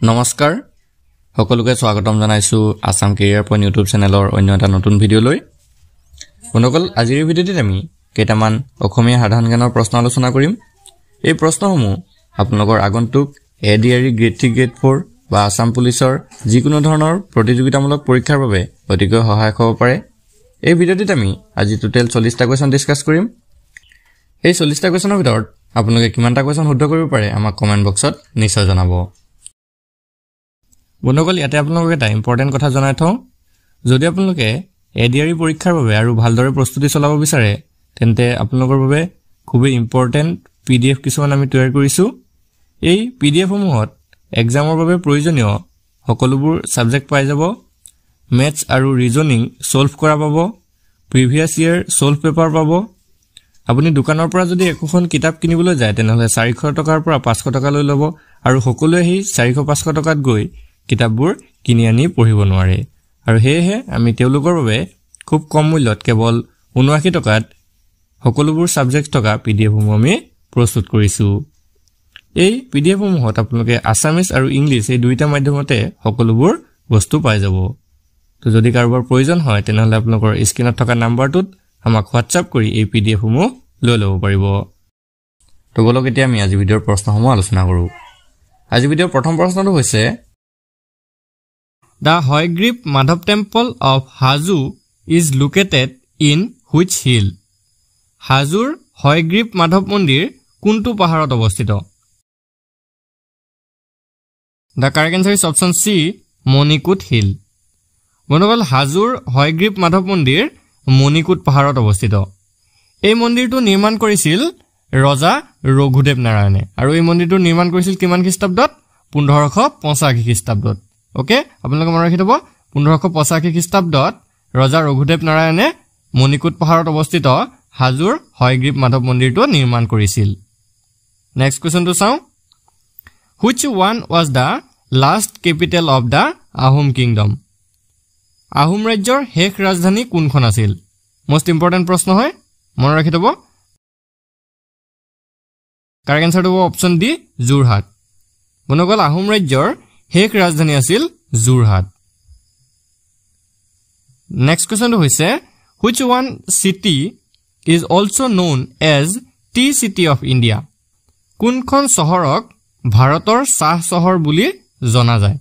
নমস্কাৰ সকলোকে স্বাগতম জনাইছো আসাম কেৰিয়াৰ পইণ্ট ইউটিউব চেনেলৰ অন্য এটা নতুন ভিডিঅ'লৈ বন্ধুসকল আজিৰ ভিডিঅ'টিত আমি কেইটামান অসমীয়া সাধাৰণ জ্ঞানৰ প্ৰশ্ন আলোচনা কৰিম এই প্ৰশ্নসমূহ আপোনালোকৰ আগন্তুক এডিআৰই গ্ৰেড 3 গ্ৰেড 4 বা আসাম পুলিচৰ যিকোনো ধৰণৰ প্ৰতিযোগিতামূলক পৰীক্ষাৰ বাবে অতিকৈ সহায়ক হ'ব পাৰে এই ভিডিঅ'টিত আমি আজি টোটেল 40টা কোৱেশ্যন ডিসকাস কৰিম এই 40টা কোৱেশ্যনৰ ভিতৰত আপোনালোকে কিমানটা কোৱেশ্যন শুদ্ধ কৰিব পাৰে আমাক কমেন্ট বক্সত নিশ্চয় জনাব বন্ধুসকল ইয়াতে আপোনালোকক এটা ইম্পৰ্টেন্ট কথা জনাই থওঁ যদি আপোনালোকে এডিআৰই পৰীক্ষাৰ বাবে আৰু ভালদৰে প্ৰস্তুতি চলাব বিচাৰে তেন্তে আপোনালোকৰ বাবে খুব ইম্পৰ্টেন্ট পিডিএফ কিছুমান আমি তৈয়াৰ কৰিছো এই পিডিএফ সমূহত এক্সামৰ বাবে প্ৰয়োজনীয় সকলোবোৰ সাবজেক্ট পাই যাব মেথছ আৰু ৰিজনিং সলভ কৰা পাব প্ৰিভিয়াস ইয়াৰ সলভ পেপাৰ পাব আপুনি দোকানৰ পৰা যদি এখন কিতাপ কিনিবলৈ যায় তেনেহলে 400 টকাৰ পৰা 500 টকা লৈ ল'ব আৰু সকলোৱে এই 400 500 টকাত গৈ কিতাপবোৰ কিনি আনি পঢ়িব নোৱাৰে আৰু হেহে আমি তেওঁলোকৰ বাবে খুব কম মূল্যত কেৱল 79 টকাত সকলোবোৰ সাবজেক্ট থকা পিডিএফ সমূহ আমি প্ৰস্তুত কৰিছো এই পিডিএফ সমূহত আপোনালোকে আসামিজ আৰু ইংলিশ এই দুইটা মাধ্যমতে সকলোবোৰ বস্তু পাই যাব তো যদি কাৰোবাৰ প্ৰয়োজন হয় তেনেহলে আপোনালোকৰ স্ক্ৰিনত থকা নম্বৰটোত আমাক WhatsApp কৰি এই পিডিএফ সমূহ লৈ ল'ব পাৰিব তো বলক এতিয়া আমি আজি ভিডিঅ'ৰ প্ৰশ্নসমূহ আলোচনা কৰো আজি ভিডিঅ'ৰ প্ৰথম প্ৰশ্নটো হৈছে The Hoygrip Madhav Temple of Hazu is located in which hill? Hazur Hoygrip Madhav Mandir kuntu paharat obostito? The correct answer is option C, Monikut Hill. Bonokol Hazur Hoygrip Madhav Mandir Monikut paharat obostito. এই মন্দিৰটো নিৰ্মাণ কৰিছিল ৰজা ৰঘুদেৱ নাৰায়ণে আৰু এই মন্দিৰটো নিৰ্মাণ কৰিছিল কিমান খ্ৰীষ্টাব্দত 1585 খ্ৰীষ্টাব্দত ওকে আপোনালোকে মনত ৰাখি থব 1585 খ্ৰীষ্টাব্দত ৰজা ৰঘুদেৱ নাৰায়ণে মণিকুট পাহাৰত অৱস্থিত হাজুৰ হয়গ্ৰীব মাধৱ মন্দিৰটো নিৰ্মাণ কৰিছিল নেক্সট কোৱেশ্যনটো চাও Which one was the last capital of the Ahom kingdom? Ahom ৰাজ্যৰ শেষ ৰাজধানী কোনখন আছিল মোস্ট ইম্পৰ্টেন্ট প্ৰশ্ন হয় মনত ৰাখি থব কাৰেক্ট আনসাৰটো হ'ব অপচন ডি যোৰহাট বনগল আহোম ৰাজ্যৰ শেষ ৰাজধানী আছিল যোৰহাট নেক্সট কোৱেশ্যনটো হৈছে Which one city is also known as tea city of India? কোনখন চহৰক ভাৰতৰ চাহ চহৰ বুলি জনা যায়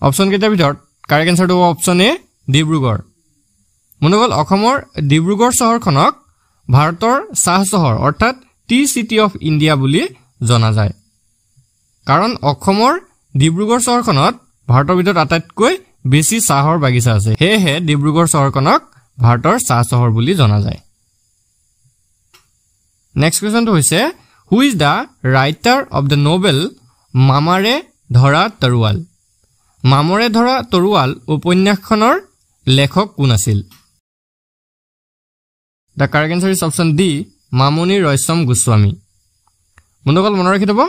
অপচন কেইটাৰ ভিতৰত কাৰেক্ট আনসাৰটো হ'ব অপচন এ ডিব্ৰুগড় মনগল অসমৰ ডিব্ৰুগড় চহৰখনক ভাৰতৰ চাহ চহৰ অৰ্থাৎ টি সিটি অফ ইণ্ডিয়া বুলি জনা যায় কাৰণ অসমৰ ডিব্ৰুগড় চহৰখনত ভাৰতৰ ভিতৰত আটাইতকৈ বেছি চাহৰ বাগিচা আছে হেহে ডিব্ৰুগড় চহৰখনক ভাৰতৰ চাহ চহৰ বুলি জনা যায় নেক্সট কোৱেশ্যনটো হৈছে who is the writer of the novel Mamore Dhora Tarowal Mamore Dhora Tarowal উপন্যাসখনৰ লেখক কোন আছিল the correct answer is option D Mamoni Raisom Goswami বন্ধুসকল মনত ৰাখি থব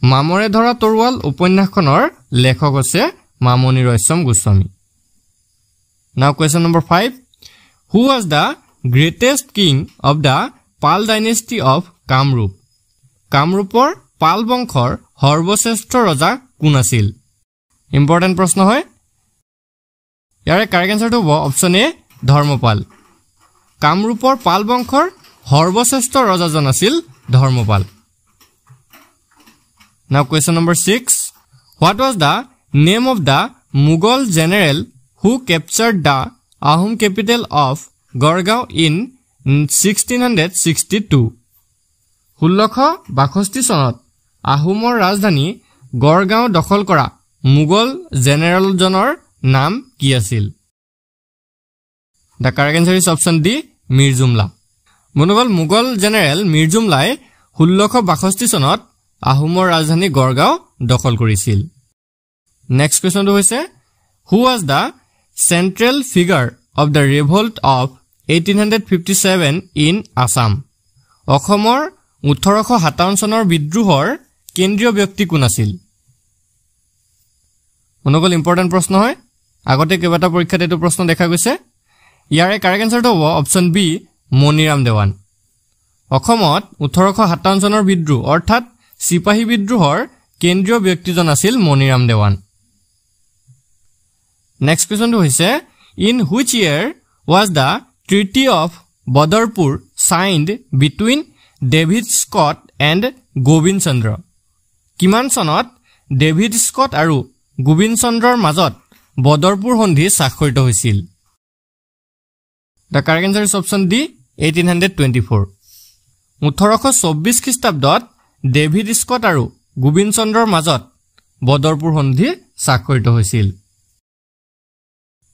মামৰে ধৰা তৰোৱাল উপন্যাসখনৰ লেখক আছে Mamoni Raisom Goswami now question number 5 who was the greatest king of the Pala dynasty of Kamrup কামৰূপৰ পাল বংশৰ সৰ্বশ্ৰেষ্ঠ ৰজা কোন আছিল ইম্পৰ্টেন্ট প্ৰশ্ন হয় ইয়াৰে কাৰেক্ট আনসাৰটো হ'ব অপচন এ ধৰ্মপাল কামৰূপৰ পাল বংশৰ সৰ্বশ্ৰেষ্ঠ ৰজাজন আছিল Dharmapala Now question number 6. What was the name of the Mughal general who captured the Ahom capital of Gorgaon in 1662? 1662 চনত আহোমৰ ৰাজধানী গড়গাঁও দখল কৰা মুঘল জেনেৰেলজনৰ নাম কি আছিল The correct answer is option D Mir Jumla Mughal general Mir জুমলাই 1662 চনত আহোমৰ ৰাজধানী গড়গাঁও দখল কৰিছিল নেক্সট কোৱেশ্যনটো হৈছে who was the central figure of the revolt of 1857 in Assam অসমৰ 1857 চনৰ বিদ্ৰোহৰ কেন্দ্ৰীয় ব্যক্তি কোন আছিল মনগল ইম্পৰ্টেন্ট প্ৰশ্ন হয় আগতে কেইবাটা পৰীক্ষাত এইটো প্ৰশ্ন দেখা গৈছে ইয়াৰে কাৰেক্ট আনসাৰটো হ'ব অপচন বি মনিৰাম দেৱান অসমত 1857 চনৰ বিদ্ৰোহ অৰ্থাৎ সিপাহী বিদ্ৰোহৰ কেন্দ্ৰীয় ব্যক্তিজন আছিল মণিৰাম দেৱান নেক্সট কোৱেশ্চনটো হৈছে in which year was the Treaty of Badarpur signed between David Scott and Gobind Chandra কিমান চনত ডেভিড স্কট আৰু গোবিন্দ চন্দ্ৰৰ মাজত বদৰপুৰ সন্ধি স্বাক্ষৰিত হৈছিল The correct answer is option D 1824 1824 খ্ৰীষ্টাব্দত ডেভিড স্কট আৰু গোবিন্দ চন্দ্ৰৰ মাজত বদৰপুৰ সন্ধি স্বাক্ষৰিত হৈছিল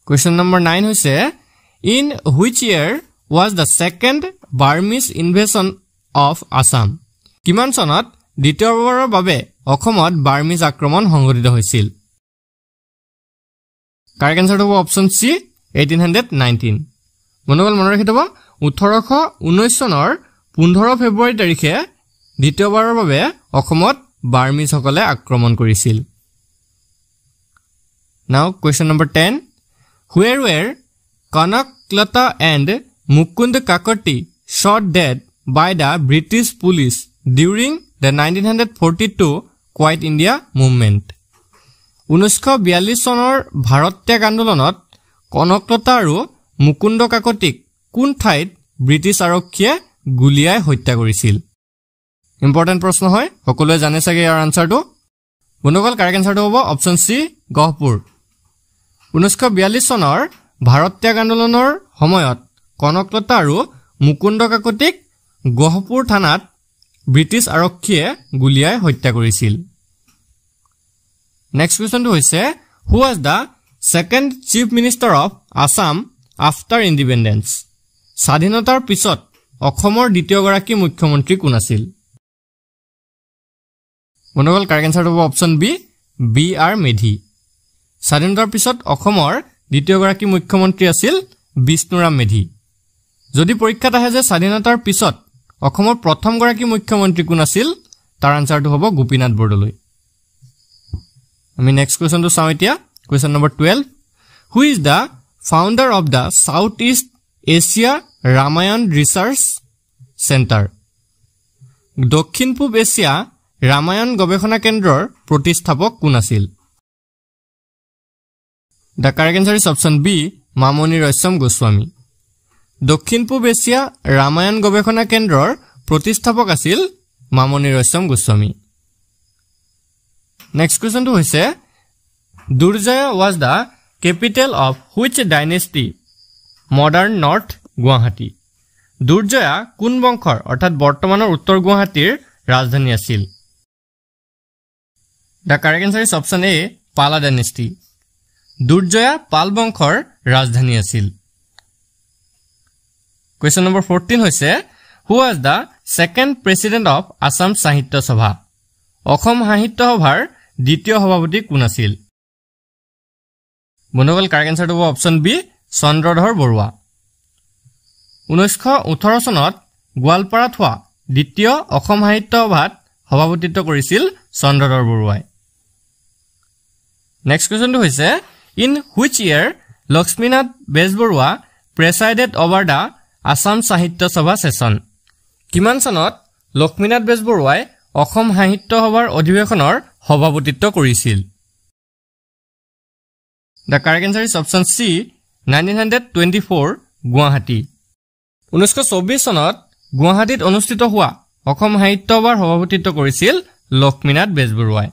Question number 9 হৈছে In which year was the second Burmese invasion of Assam? কিমান চনত দ্বিতীয়বাৰৰ বাবে অসমত বাৰ্মিজ আক্ৰমণ সংঘটিত হৈছিল Correct answer হ'ব option C 1819 মনোবল মনত ৰাখি থব 1819 চনৰ 15 ফেব্ৰুৱাৰী তাৰিখে দ্বিতীয়বাৰৰ বাবে অসমত বাৰ্মিজ সকলে আক্ৰমণ কৰিছিল Now question number 10 Where were Kanak Lata and Mukund Kakoti shot dead by the British police during the 1942 Quiet India movement. 1942 চনৰ ভাৰত ত্যাগ আন্দোলনত কনকলতা আৰু মুকুন্দ কাকতিক কোন ঠাইত ব্ৰিটিছ আৰক্ষীয়ে গুলিয়াই হত্যা কৰিছিল ইম্পৰ্টেন্ট প্ৰশ্ন হয় সকলোৱে জানে চাগে ইয়াৰ আনসাৰটো বন্ধুসকল কাৰেক্ট আনসাৰটো হ'ব অপচন সি গহপুৰ 1942 চনৰ ভাৰত ত্যাগ আন্দোলনৰ সময়ত কনকলতা আৰু মুকুন্দ কাকতিক গহপুৰ থানাত ব্ৰিটিছ আৰক্ষীয়ে গুলিয়াই হত্যা কৰিছিল নেক্সট কোৱেশ্চনটো হৈছে হু was the second chief minister of Assam after independence স্বাধীনতাৰ পিছত অসমৰ দ্বিতীয় গৰাকী মুখ্যমন্ত্ৰী কোন আছিল বন্ধুসকল কাৰেক্ট আনসাৰ হ'ব option B B R Medhi স্বাধীনতাৰ পিছত অসমৰ দ্বিতীয় গৰাকী মুখ্যমন্ত্ৰী আছিল বিষ্ণুৰাম মেধি যদি পৰীক্ষাত আহে যে স্বাধীনতাৰ পিছত অসমৰ প্ৰথম গৰাকী মুখ্যমন্ত্ৰী কোন আছিল তাৰ আনসাৰটো হ'ব গোপীনাথ বৰদলৈ আমি নেক্সট কোৱেশ্চনটো চাওঁ এতিয়া question number 12 who is the founder of the South East Asia Ramayana Research Centre দক্ষিণ পূব এছিয়া ৰামায়ণ গৱেষণা কেন্দ্ৰৰ প্ৰতিষ্ঠাপক কোন আছিল The correct answer is option B Mamoni Raisom Goswami দক্ষিণ পূব এছিয়া ৰামায়ণ গৱেষণা কেন্দ্ৰৰ প্ৰতিষ্ঠাপক আছিল মামনি ৰয়ছম গোস্বামী নেক্সট কোৱেশ্চনটো হৈছে Durjoy was the capital of which dynasty modern north Guwahati দুৰ্জয়া কোন বংশৰ অৰ্থাৎ বৰ্তমানৰ উত্তৰ গুৱাহাটীৰ ৰাজধানী আছিল The correct answer is option A পালা dynasty দুৰ্জয়া পাল বংশৰ ৰাজধানী আছিল Question number 14 হৈছে Who was the second president of Assam সাহিত্য সভা অসম সাহিত্য সভাৰ দ্বিতীয় সভাপতি কোন আছিল বন্ধুসকল কাৰেক্ট আনসাৰটো হ'ব অপচন বি চন্দ্ৰধৰ বৰুৱা 1918 চনত গোৱালপাৰাত হোৱা দ্বিতীয় অসম সাহিত্য সভাত সভাপতিত্ব কৰিছিল চন্দ্ৰধৰ বৰুৱাই নেক্সট কোৱেশ্চনটো হৈছে In which year Lakshminath Bezbarua presided over the Assam Sahitya Sabha session? কিমান চনত লক্ষ্মীনাথ বেজবৰুৱাই অসম সাহিত্য সভাৰ অধিৱেশনৰ সভাপতিত্ব কৰিছিল The correct answer is option C 1924 Guwahati 1924 চনত গুৱাহাটীত অনুষ্ঠিত হোৱা অসম সাহিত্য সভাৰ সভাপতিত্ব কৰিছিল লক্ষ্মীনাথ বেজবৰুৱাই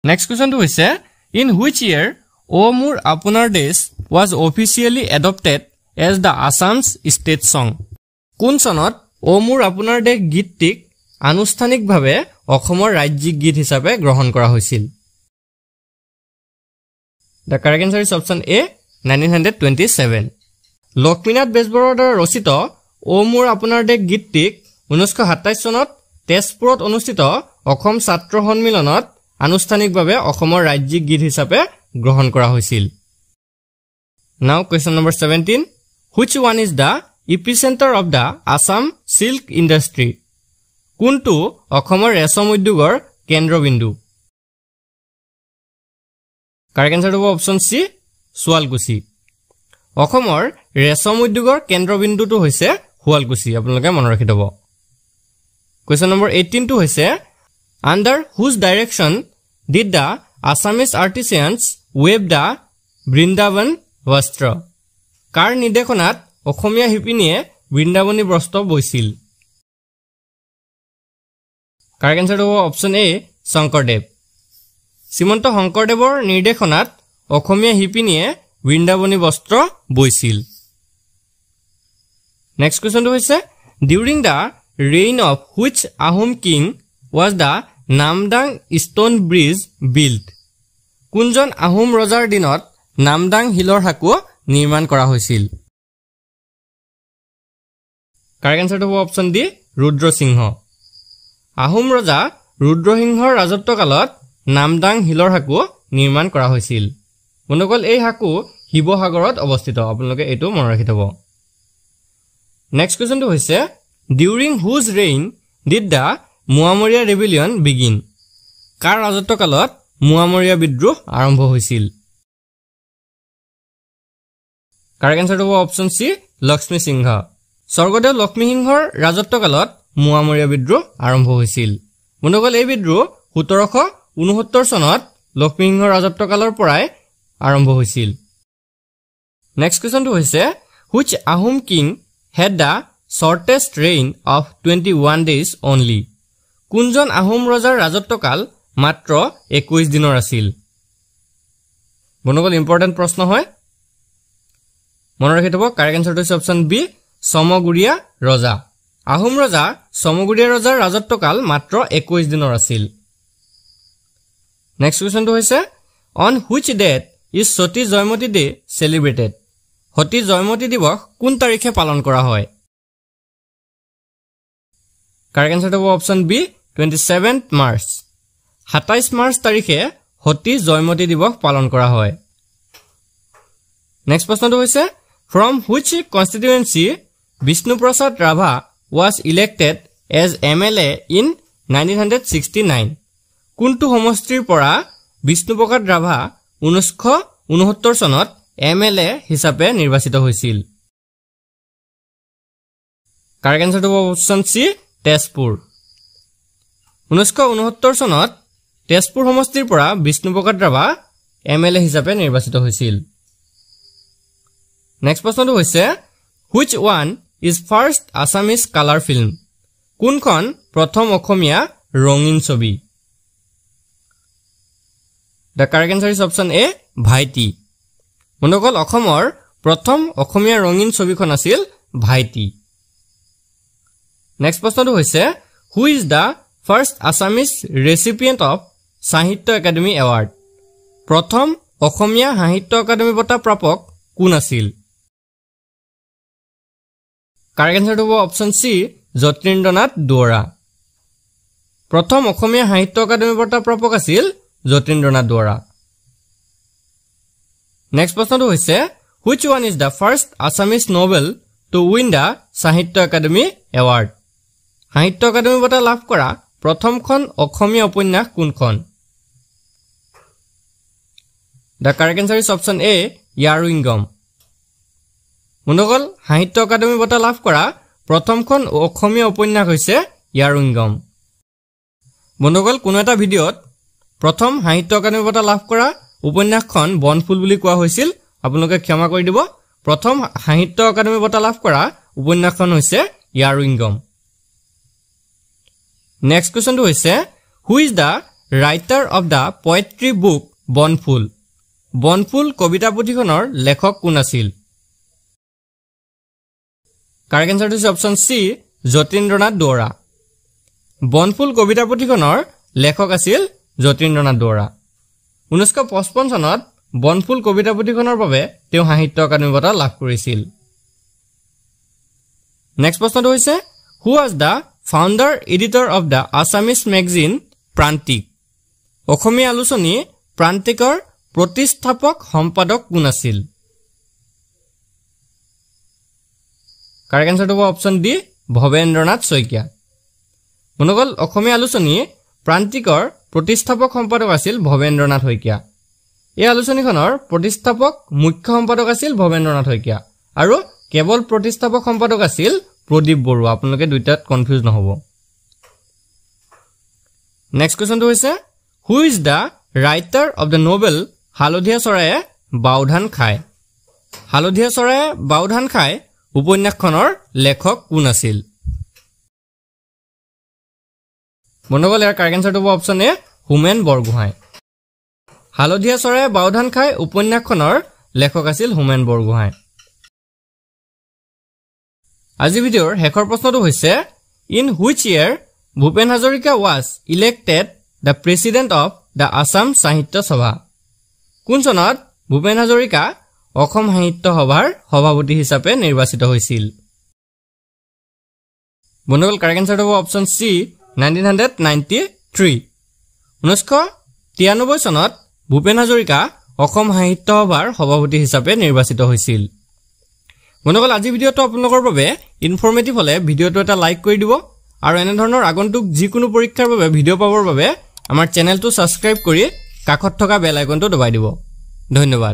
নেক্সট কোৱেশ্চনটো হৈছে In which year O More Apunar Desh was officially adopted as the Assam's state song? কোন চনত O More Apunar Desh গীতটিক আনুষ্ঠানিকভাৱে অসমৰ ৰাজ্যিক গীত হিচাপে গ্ৰহণ কৰা হৈছিল The correct answer is option A 1927 Lakshminath বেজবৰুৱাৰ দ্বাৰা ৰচিত O More Apunar Desh গীতটিক 1927 চনত তেজপুৰত অনুষ্ঠিত অসম ছাত্ৰ সন্মিলনত আনুষ্ঠানিকভাৱে অসমৰ ৰাজ্যিক গীত হিচাপে গ্ৰহণ কৰা হৈছিল Now question number 17 Which one is the epicenter of the Assam silk industry কোনটো অসমৰ ৰেশম উদ্যোগৰ কেন্দ্ৰবিন্দু কাৰেক্ট আনসাৰ হ'ব অপচন সি শুৱালকুছি অসমৰ ৰেশম উদ্যোগৰ কেন্দ্ৰবিন্দুটো হৈছে শুৱালকুছি আপোনালোকে মনত ৰাখি থব Question number 18 টো হৈছে Under whose direction did the Assamese artisans weave the Vrindavan Vastra? কাৰ নিৰ্দেশনাত অসমীয়া শিপিনীয়ে বৃন্দাবনী বস্ত্ৰ বৈছিল? কাৰেক্ট আনসাৰ হ'ব অপচন এ শংকৰদেৱ। শ্ৰীমন্ত শংকৰদেৱৰ নিৰ্দেশনাত অসমীয়া শিপিনীয়ে বৃন্দাবনী বস্ত্ৰ বৈছিল। নেক্সট কুৱেশ্যনটো হৈছে during the reign of which Ahom king was the Namdang stone bridge built? কোনজন আহোম ৰজাৰ দিনত নামদাং হিলৰ হাকু নিৰ্মাণ কৰা হৈছিল? কাৰেক্ট আনসাৰটো হ'ব অপচন ডি ৰুদ্ৰসিংহ। আহোম ৰজা ৰুদ্ৰসিংহৰ ৰাজত্বকালত নামদাং হিলৰ হাকু নিৰ্মাণ কৰা হৈছিল। বন্ধুসকল এই হাকু শিৱসাগৰত অৱস্থিত, আপোনালোকে এইটো মনত ৰাখি থব। নেক্সট কুৱেশ্যনটো হৈছে during whose reign did the Moamoria rebellion begin? কাৰ ৰাজত্বকালত মোৱামৰীয়া বিদ্ৰোহ আৰম্ভ হৈছিল? কাৰেক্ট আনসাৰটো হ'ব অপচন চি লক্ষ্মী সিংহ। স্বৰ্গদেউ লক্ষ্মী সিংহৰ ৰাজত্বকালত মোৱামৰীয়া বিদ্ৰোহ আৰম্ভ হৈছিল। বন্ধুসকল এই বিদ্ৰোহ 1769 চনত লক্ষ্মী সিংহৰ ৰাজত্বকালৰ পৰাই আৰম্ভ হৈছিল। নেক্সট কুৱেশ্যনটো হৈছে which Ahom king head the shortest reign of 21 days only? কোনজন আহোম ৰজাৰ ৰাজত্বকাল মাত্ৰ 21 দিনৰ আছিল? বন্ধুসকল ইম্পৰ্টেণ্ট প্ৰশ্ন হয়, মনত ৰাখি থব। কাৰেক্ট আনসাৰটো হৈছে অপচন বি সমগুৰিয়া ৰজা। আহোম ৰজা সমগুৰিয়া ৰজাৰ ৰাজত্বকাল মাত্ৰ 21 দিনৰ আছিল। নেক্সট কুৱেশ্যনটো হৈছে on which date is Sati Joymoti day celebrated? Sati Joymoti দিৱস কোন তাৰিখে পালন কৰা হয়? কাৰেক্ট আনসাৰটো হ'ব অপচন বি 27 মাৰ্চ। 27 মাৰ্চ তাৰিখে সতী জয়মতী দিৱস পালন কৰা হয়। নেক্সট প্ৰশ্নটো হৈছে from which constituency Bishnuprasad Rabha was elected as MLA in 1969? কোনটো সমষ্টিৰ পৰা বিষ্ণুপ্ৰসাদ ৰাভা 1969 চনত MLA হিচাপে নিৰ্বাচিত হৈছিল? কাৰেক্ট আনসাৰটো হ'ব অপচন চি তেজপুৰ। 1969 চনত তেজপুৰ সমষ্টিৰ পৰা বিষ্ণুপ্ৰসাদ ৰাভা MLA হিচাপে নিৰ্বাচিত হৈছিল। নেক্সট প্ৰশ্নটো হৈছে which one is first Assamese colour film? কোনখন প্ৰথম অসমীয়া ৰঙীন ছবি? The correct answer is option A Bhaiti. বন্ধুসকল অসমৰ প্ৰথম অসমীয়া ৰঙীন ছবিখন আছিল ভাইটি। নেক্সট প্ৰশ্নটো হৈছে who is the first Assamese recipient of Sahitya Akademi award? প্ৰথম অসমীয়া সাহিত্য একাডেমী বঁটা প্ৰাপক কোন আছিল? কাৰেক্ট আনসাৰটো হ'ব অপচন চি যতীন্দ্ৰনাথ দুৱৰা। প্ৰথম অসমীয়া সাহিত্য একাডেমী বঁটা প্ৰাপক আছিল যতীন্দ্ৰনাথ দুৱৰা। নেক্সট প্ৰশ্নটো হৈছে which one is the first Assamese novel to win the Sahitya Akademi award? Sahitya Akademi বঁটা লাভ কৰা প্ৰথমখন অসমীয়া উপন্যাস কোনখন? The correct answer is option A Iyaruingam. বন্ধুসকল সাহিত্য একাডেমী বঁটা লাভ কৰা প্ৰথমখন অসমীয়া উপন্যাস হৈছে য়াৰুইংগম। বন্ধুসকল কোনো এটা ভিডিঅ'ত প্ৰথম সাহিত্য একাডেমী বঁটা লাভ কৰা উপন্যাসখন বনফুল বুলি কোৱা হৈছিল, আপোনালোকে ক্ষমা কৰি দিব। প্ৰথম সাহিত্য একাডেমী বঁটা লাভ কৰা উপন্যাসখন হৈছে য়াৰুইংগম। নেক্সট কুৱেশ্যনটো হৈছে who is the writer of the poetry book Bonphool? Bonphool কবিতা পুথিখনৰ লেখক কোন আছিল? কাৰেক্ট আনসাৰটো হৈছে অপচন চি যতীন্দ্ৰনাথ দুৱৰা। বনফুল কবিতা পুথিখনৰ লেখক আছিল যতীন্দ্ৰনাথ দুৱৰা। 1955 চনত বনফুল কবিতা পুথিখনৰ বাবে তেওঁ সাহিত্য একাডেমী বঁটা লাভ কৰিছিল। নেক্সট প্ৰশ্নটো হৈছে who was the founder editor of the Assamese magazine Prantik? অসমীয়া আলোচনী প্ৰান্তিকৰ প্ৰতিষ্ঠাপক সম্পাদক কোন আছিল? কাৰেক্ট আনসাৰটো হ'ব অপচন ডি ভৱেন্দ্ৰনাথ শইকীয়া। বন্ধুসকল অসমীয়া আলোচনী প্ৰান্তিকৰ প্ৰতিষ্ঠাপক সম্পাদক আছিল ভৱেন্দ্ৰনাথ শইকীয়া। এই আলোচনীখনৰ প্ৰতিষ্ঠাপক মুখ্য সম্পাদক আছিল ভৱেন্দ্ৰনাথ শইকীয়া আৰু কেৱল প্ৰতিষ্ঠাপক সম্পাদক আছিল প্ৰদীপ বৰুৱা। আপোনালোকে দুইটাত কনফিউজ নহ'ব। নেক্সট কোৱেশ্চনটো হৈছে who is the writer of the novel হালধীয়া চৰায়ে বাওধান খায় হালধীয়া চৰায়ে বাওধান খায় উপন্যাসখনৰ লেখক কোন আছিল বন্ধুসকল ইয়াৰ কাৰেক্ট আনসাৰটো হ'ব অপচন এ হোমেন বৰগোহাঁই হালধীয়া চৰায়ে বাওধান খায় উপন্যাসখনৰ লেখক আছিল হোমেন বৰগোহাঁই আজি ভিডিঅ'ৰ শেষৰ প্ৰশ্নটো হৈছে in which year Bhupen Hazarika was elected the president of the Assam সাহিত্য সভা কোন চনত ভূপেন হাজৰিকা অসম সাহিত্য সভাৰ সভাপতি হিচাপে নিৰ্বাচিত হৈছিল বন্ধুসকল কাৰেক্ট আনসাৰটো হ'ব অপচন চি 1993 1993 চনত ভূপেন হাজৰিকা অসম সাহিত্য সভাৰ সভাপতি হিচাপে নিৰ্বাচিত হৈছিল বন্ধুসকল আজি ভিডিঅ'টো আপোনালোকৰ বাবে ইনফৰমেটিভ হলে ভিডিঅ'টো এটা লাইক কৰি দিব আৰু এনে ধৰণৰ আগন্তুক যিকোনো পৰীক্ষাৰ বাবে ভিডিঅ' পাবৰ বাবে আমাৰ চেনেলটো সাবস্ক্ৰাইব কৰি কাষত থকা বেল আইকনটো দবাই দিব ধন্যবাদ